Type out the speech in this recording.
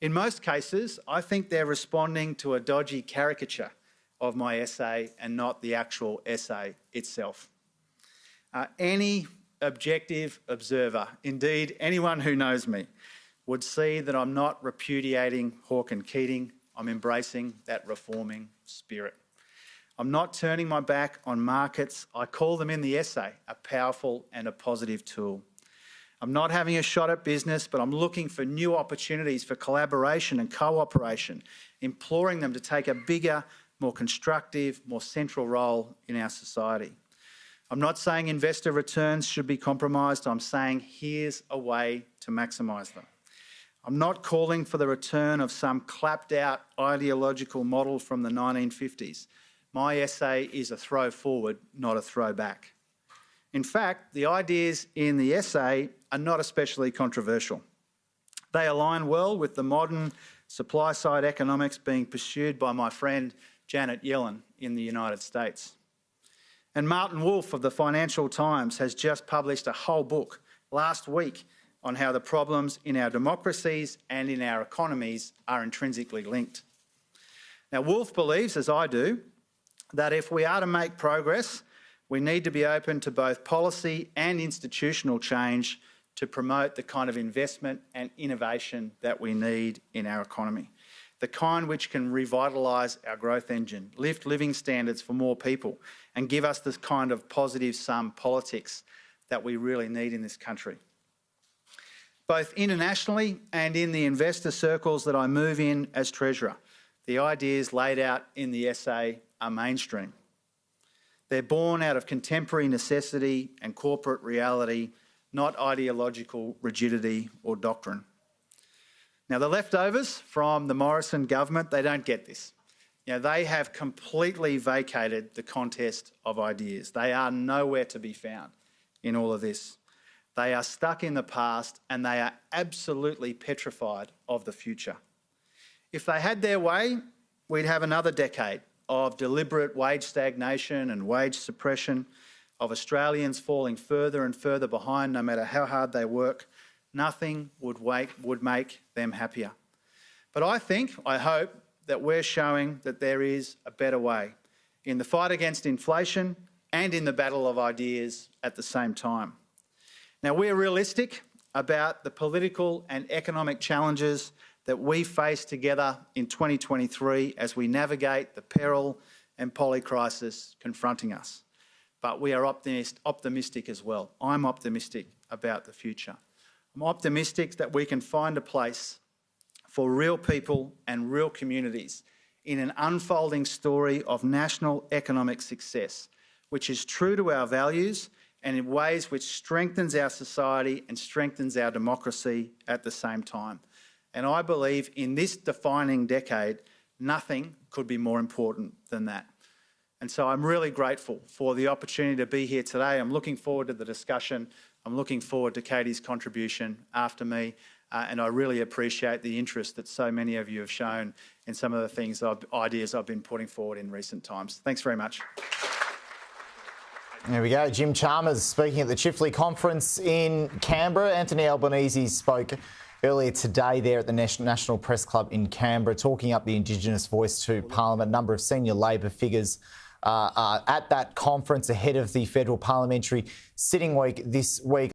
In most cases, I think they're responding to a dodgy caricature of my essay and not the actual essay itself. Any objective observer, indeed anyone who knows me, would see that I'm not repudiating Hawke and Keating. I'm embracing that reforming spirit. I'm not turning my back on markets. I call them in the essay a powerful and a positive tool. I'm not having a shot at business, but I'm looking for new opportunities for collaboration and cooperation, imploring them to take a bigger, more constructive, more central role in our society. I'm not saying investor returns should be compromised. I'm saying here's a way to maximise them. I'm not calling for the return of some clapped-out ideological model from the 1950s. My essay is a throw forward, not a throwback. In fact, the ideas in the essay are not especially controversial. They align well with the modern supply-side economics being pursued by my friend Janet Yellen in the United States. And Martin Wolf of the Financial Times has just published a whole book last week on how the problems in our democracies and in our economies are intrinsically linked. Now, Wolf believes, as I do, that if we are to make progress, we need to be open to both policy and institutional change to promote the kind of investment and innovation that we need in our economy, the kind which can revitalise our growth engine, lift living standards for more people, and give us this kind of positive-sum politics that we really need in this country. Both internationally and in the investor circles that I move in as Treasurer, the ideas laid out in the essay are mainstream. They're born out of contemporary necessity and corporate reality, not ideological rigidity or doctrine. Now, the leftovers from the Morrison government, they don't get this. They have completely vacated the contest of ideas. They are nowhere to be found in all of this. They are stuck in the past and they are absolutely petrified of the future. If they had their way, we'd have another decade of deliberate wage stagnation and wage suppression, of Australians falling further and further behind no matter how hard they work. Nothing would make them happier. But I hope that we're showing that there is a better way in the fight against inflation and in the battle of ideas at the same time. Now, we're realistic about the political and economic challenges that we face together in 2023 as we navigate the peril and polycrisis confronting us. But we are optimistic as well. I'm optimistic about the future. I'm optimistic that we can find a place for real people and real communities in an unfolding story of national economic success, which is true to our values and in ways which strengthens our society and strengthens our democracy at the same time. And I believe in this defining decade, nothing could be more important than that. And so I'm really grateful for the opportunity to be here today. I'm looking forward to the discussion. I'm looking forward to Katie's contribution after me. And I really appreciate the interest that so many of you have shown in some of the ideas I've been putting forward in recent times. Thanks very much. There we go. Jim Chalmers speaking at the Chifley Conference in Canberra. Anthony Albanese spoke earlier today there at the National Press Club in Canberra, talking up the Indigenous voice to Parliament. A number of senior Labor figures are at that conference ahead of the federal parliamentary sitting week this week.